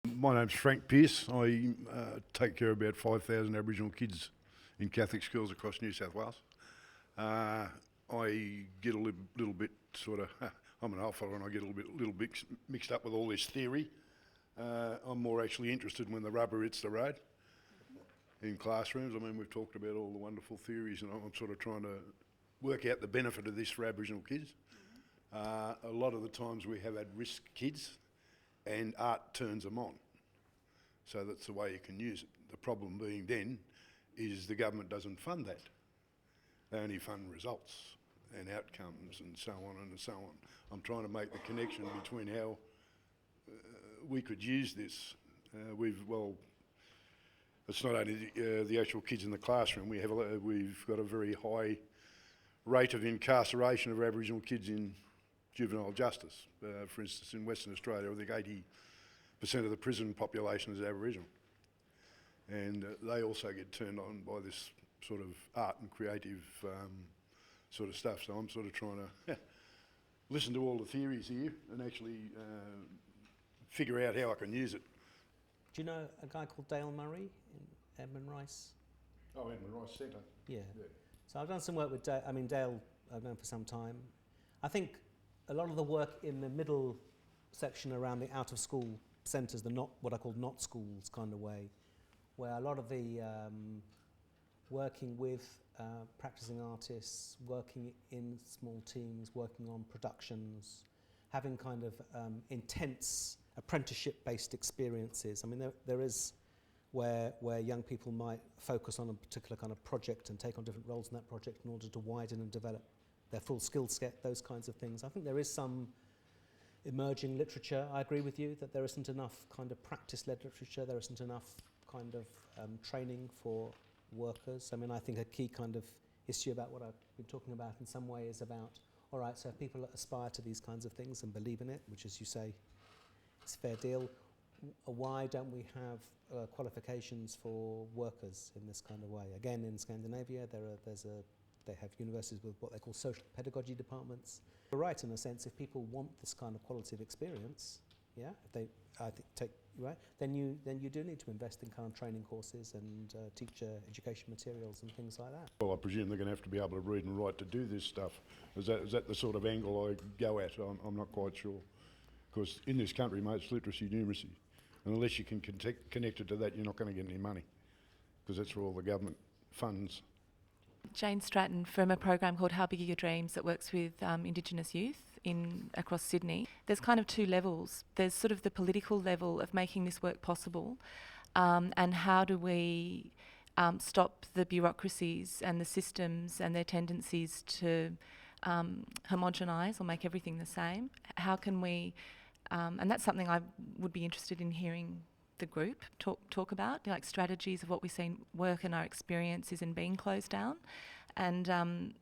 My name's Frank Pearce. I take care of about 5,000 Aboriginal kids in Catholic schools across New South Wales. I get a little bit sort of, I'm an old fella and I get a little bit mixed up with all this theory. I'm more actually interested when the rubber hits the road in classrooms. I mean, we've talked about all the wonderful theories and I'm sort of trying to work out the benefit of this for Aboriginal kids. A lot of the times we have at-risk kids and art turns them on. So that's the way you can use it. The problem being then is the government doesn't fund that. They only fund results and outcomes and so on and so on. I'm trying to make the connection between how we could use this. It's not only the actual kids in the classroom. We've got a very high rate of incarceration of Aboriginal kids in juvenile justice. For instance, in Western Australia, I think 80% of the prison population is Aboriginal. And they also get turned on by this sort of art and creative sort of stuff. So I'm sort of trying to listen to all the theories here and actually figure out how I can use it. Do you know a guy called Dale Murray in Edmund Rice? Oh, Edmund Rice Centre. Yeah. So I've done some work with Dale. I mean, Dale I've known for some time. I think a lot of the work in the middle section around the out-of-school centres, the not what I call not schools kind of way, where a lot of the working with practicing artists, working in small teams, working on productions, having kind of intense apprenticeship-based experiences. I mean, there is where young people might focus on a particular kind of project and take on different roles in that project in order to widen and develop their full skill set, those kinds of things. I think there is some emerging literature. I agree with you that there isn't enough kind of practice-led literature, there isn't enough kind of training for workers. I mean, I think a key kind of issue about what I've been talking about in some way is about, all right, so if people aspire to these kinds of things and believe in it, which as you say, is a fair deal, why don't we have qualifications for workers in this kind of way? Again, in Scandinavia, they have universities with what they call social pedagogy departments. You're right in a sense, if people want this kind of quality of experience, yeah, then you do need to invest in kind of training courses and teacher education materials and things like that. Well, I presume they're going to have to be able to read and write to do this stuff. Is that the sort of angle I go at? I'm not quite sure. Because in this country, mate, it's literacy, numeracy. And unless you can connect it to that, you're not going to get any money. Because that's where all the government funds. Jane Stratton from a program called How Big Are Your Dreams that works with Indigenous youth across Sydney. There's kind of two levels. There's sort of the political level of making this work possible, and how do we stop the bureaucracies and the systems and their tendencies to homogenise or make everything the same. How can we, and that's something I would be interested in hearing the group talk about, like strategies of what we've seen work and our experiences in being closed down, and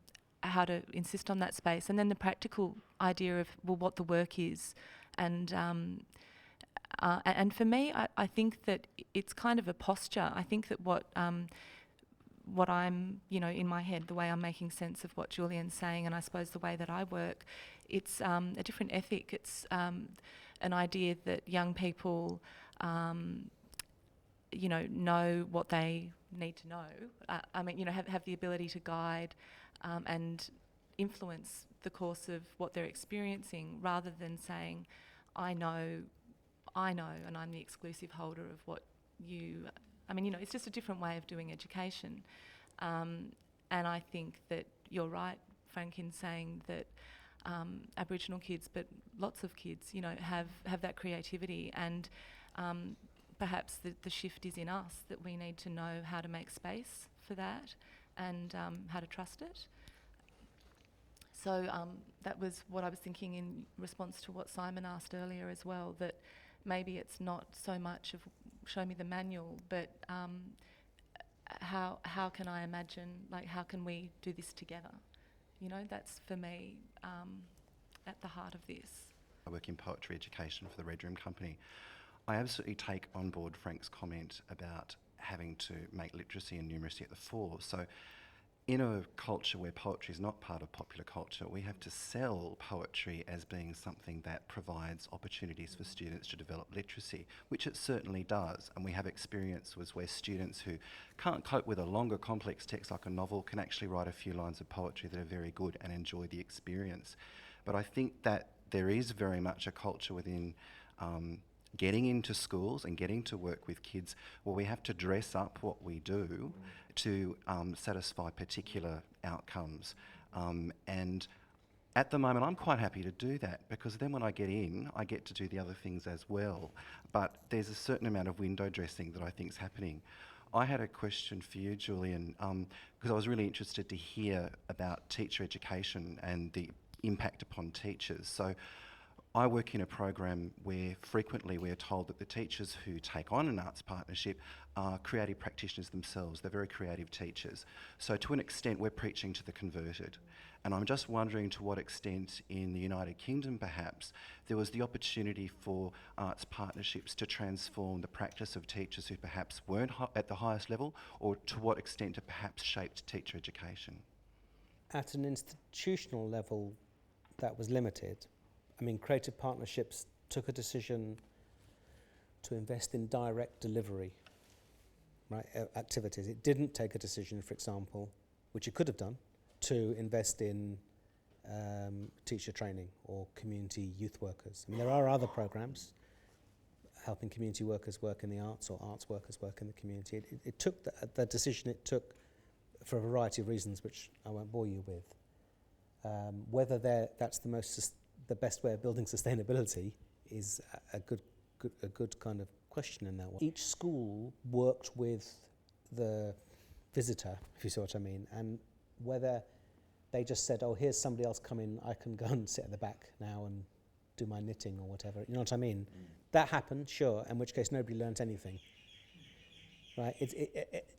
how to insist on that space, and then the practical idea of what the work is, and for me, I think that it's kind of a posture. I think that what I'm, in my head, the way I'm making sense of what Julian's saying, and I suppose the way that I work, it's a different ethic. It's an idea that young people know what they need to know. Have the ability to guide and influence the course of what they're experiencing, rather than saying, I know, and I'm the exclusive holder of what you... it's just a different way of doing education. And I think that you're right, Frank, in saying that Aboriginal kids, but lots of kids, have that creativity, and perhaps the shift is in us, that we need to know how to make space for that and how to trust it. So that was what I was thinking in response to what Simon asked earlier as well, that maybe it's not so much of show me the manual, but how can I imagine, how can we do this together? That's for me at the heart of this. I work in poetry education for the Red Room Company. I absolutely take on board Frank's comment about having to make literacy and numeracy at the fore. So in a culture where poetry is not part of popular culture, we have to sell poetry as being something that provides opportunities for students to develop literacy, which it certainly does. And we have experiences where students who can't cope with a longer, complex text like a novel can actually write a few lines of poetry that are very good and enjoy the experience. But I think that there is very much a culture within getting into schools and getting to work with kids where we have to dress up what we do to satisfy particular outcomes. And at the moment, I'm quite happy to do that, because then when I get in, I get to do the other things as well. But there's a certain amount of window dressing that I think is happening. I had a question for you, Julian, because I was really interested to hear about teacher education and the impact upon teachers. So I work in a program where frequently we're told that the teachers who take on an arts partnership are creative practitioners themselves. They're very creative teachers. So to an extent, we're preaching to the converted. And I'm just wondering to what extent in the United Kingdom, perhaps, there was the opportunity for arts partnerships to transform the practice of teachers who perhaps weren't at the highest level, or to what extent it perhaps shaped teacher education. At an institutional level, that was limited. I mean, creative partnerships took a decision to invest in direct delivery, right, activities. It didn't take a decision, for example, which it could have done, to invest in teacher training or community youth workers. I mean, there are other programs helping community workers work in the arts, or arts workers work in the community. It took the decision it took for a variety of reasons, which I won't bore you with. Whether that's the best way of building sustainability is a good kind of question in that one. Each school worked with the visitor, if you see what I mean, and whether they just said, oh, here's somebody else coming, I can go and sit at the back now and do my knitting or whatever, you know what I mean? That happened, sure, in which case nobody learnt anything. Right?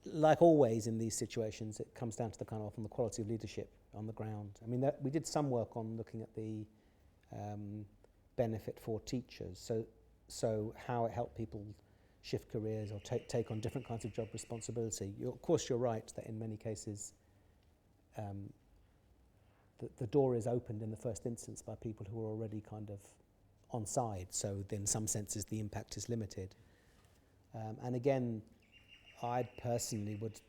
Like always in these situations, it comes down to the kind of often the quality of leadership on the ground. I mean, we did some work on looking at the benefit for teachers, so how it helped people shift careers or take on different kinds of job responsibility. Of course, you're right that in many cases the door is opened in the first instance by people who are already kind of on side, so in some senses the impact is limited. And again, I personally would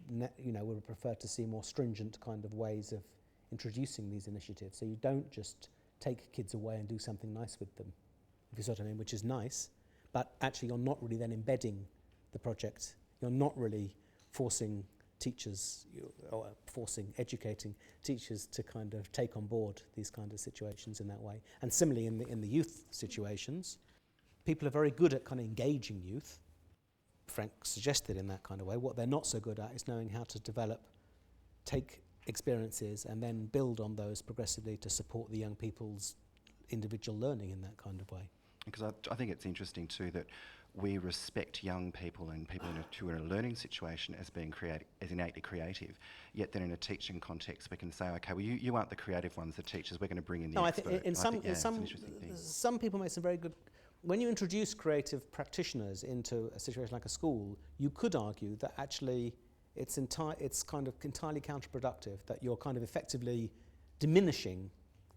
prefer to see more stringent kind of ways of introducing these initiatives. So you don't just take kids away and do something nice with them, if you see what I mean, which is nice, but actually you're not really then embedding the project. You're not really forcing teachers, or educating teachers to kind of take on board these kind of situations in that way. And similarly in the youth situations, people are very good at kind of engaging youth. Frank suggested in that kind of way. What they're not so good at is knowing how to take experiences and then build on those progressively to support the young people's individual learning in that kind of way. Because I think it's interesting too that we respect young people and people who are in a learning situation as being as innately creative, yet then in a teaching context we can say, okay, well you aren't the creative ones, the teachers, we're going to bring in the expert. I think some people make some very good. When you introduce creative practitioners into a situation like a school, you could argue that actually it's kind of entirely counterproductive, that you're kind of effectively diminishing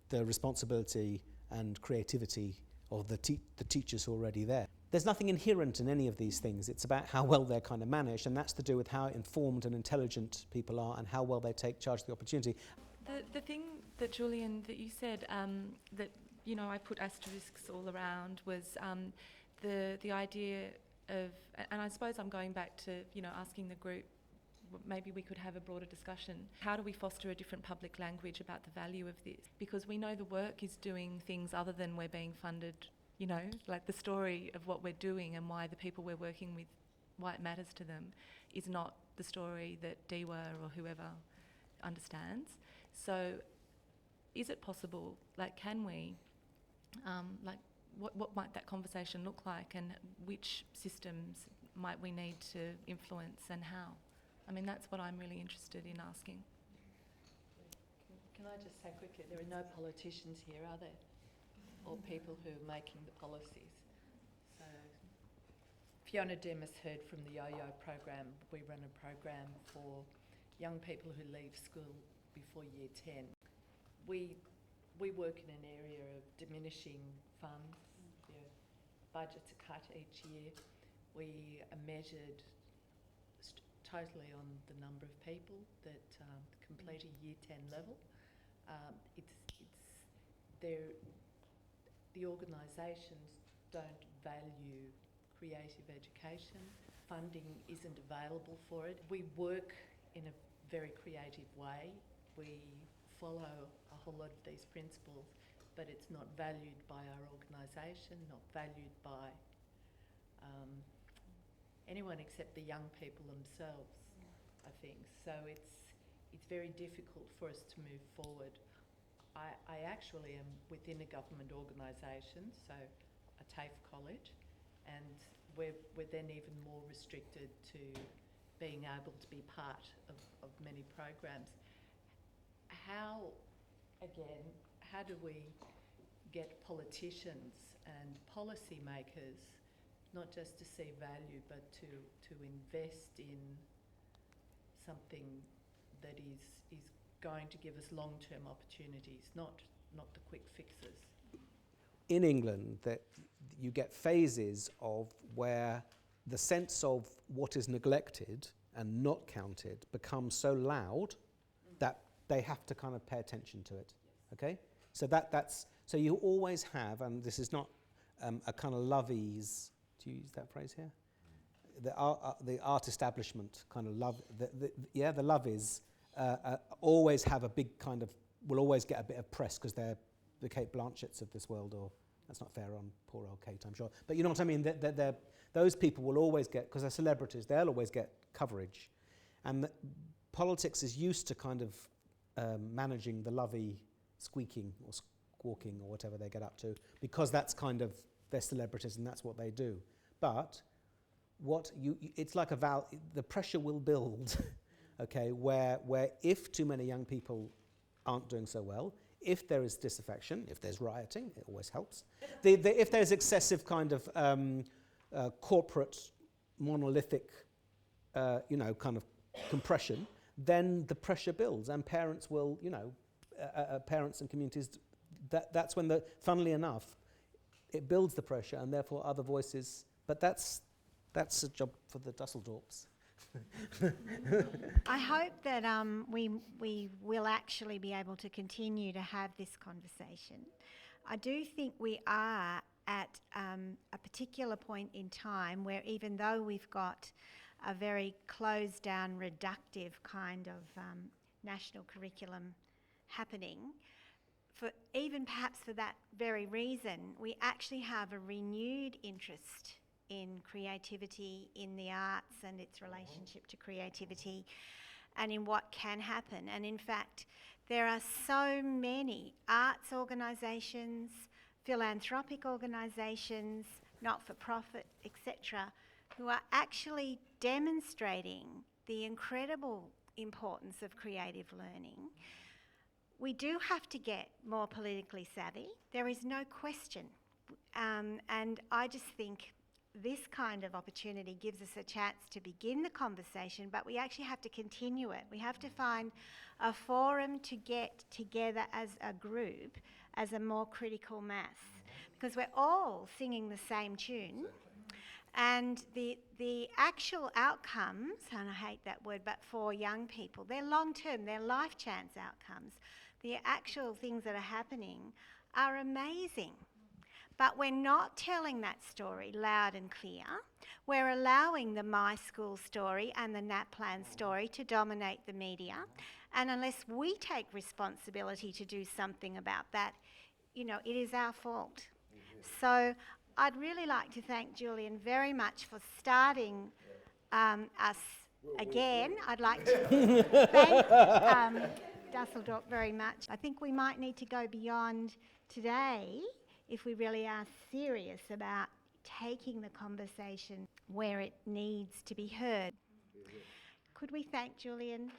the responsibility and creativity of the teachers who are already there. There's nothing inherent in any of these things. It's about how well they're kind of managed, and that's to do with how informed and intelligent people are and how well they take charge of the opportunity. The thing that, Julian, that you said that, you know, I put asterisks all around was the idea of, and I suppose I'm going back to, you know, asking the group, maybe we could have a broader discussion. How do we foster a different public language about the value of this? Because we know the work is doing things other than we're being funded, you know, like the story of what we're doing and why the people we're working with, why it matters to them, is not the story that DEWA or whoever understands. So is it possible, like, can we, what might that conversation look like, and which systems might we need to influence and how? I mean, that's what I'm really interested in asking. Can I just say quickly, there are no politicians here, are there? Or people who are making the policies. So Fiona Demas heard from the Yo-Yo program. We run a program for young people who leave school before year 10. We work in an area of diminishing funds. You know, budgets are cut each year. We are measured totally on the number of people that complete a year 10 level. The organisations don't value creative education. Funding isn't available for it. We work in a very creative way. We follow a whole lot of these principles, but it's not valued by our organisation, not valued by anyone except the young people themselves, I think. So it's very difficult for us to move forward. I actually am within a government organisation, so a TAFE college, and we're then even more restricted to being able to be part of many programs. How do we get politicians and policymakers not just to see value but to invest in something that is going to give us long-term opportunities, not the quick fixes? In England, that you get phases of where the sense of what is neglected and not counted becomes so loud that they have to kind of pay attention to it. Okay, so so you always have, and this is not a kind of Lovey's. Do you use that phrase here? The art establishment kind of love. The Loveys always have a big kind of, will always get a bit of press because they're the Kate Blanchetts of this world, or that's not fair on poor old Kate, I'm sure. But you know what I mean? Those people will always get, because they're celebrities, they'll always get coverage. And politics is used to kind of managing the Lovey squeaking or squawking or whatever they get up to, because that's kind of, they're celebrities and that's what they do. But it's like the pressure will build, okay, where if too many young people aren't doing so well, if there is disaffection, if there's rioting, it always helps. If there's excessive kind of corporate, monolithic, kind of compression, then the pressure builds, and parents will, parents and communities. That's when funnily enough, it builds the pressure, and therefore other voices. But that's a job for the Dusseldorps. I hope that we will actually be able to continue to have this conversation. I do think we are at a particular point in time where, even though we've got a very closed down, reductive kind of national curriculum happening, perhaps for that very reason, we actually have a renewed interest in creativity, in the arts and its relationship to creativity, and in what can happen. And in fact, there are so many arts organisations, philanthropic organisations, not-for-profit, etc., who are actually demonstrating the incredible importance of creative learning. We do have to get more politically savvy, there is no question. And I just think this kind of opportunity gives us a chance to begin the conversation, but we actually have to continue it. We have to find a forum to get together as a group, as a more critical mass, because we're all singing the same tune. And the actual outcomes, and I hate that word, but for young people, they're long-term, they're life chance outcomes. The actual things that are happening are amazing. But we're not telling that story loud and clear. We're allowing the My School story and the NAPLAN story to dominate the media. And unless we take responsibility to do something about that, it is our fault. So I'd really like to thank Julian very much for starting us again. I'd like to thank Dusseldorp very much. I think we might need to go beyond today if we really are serious about taking the conversation where it needs to be heard. Could we thank Julian?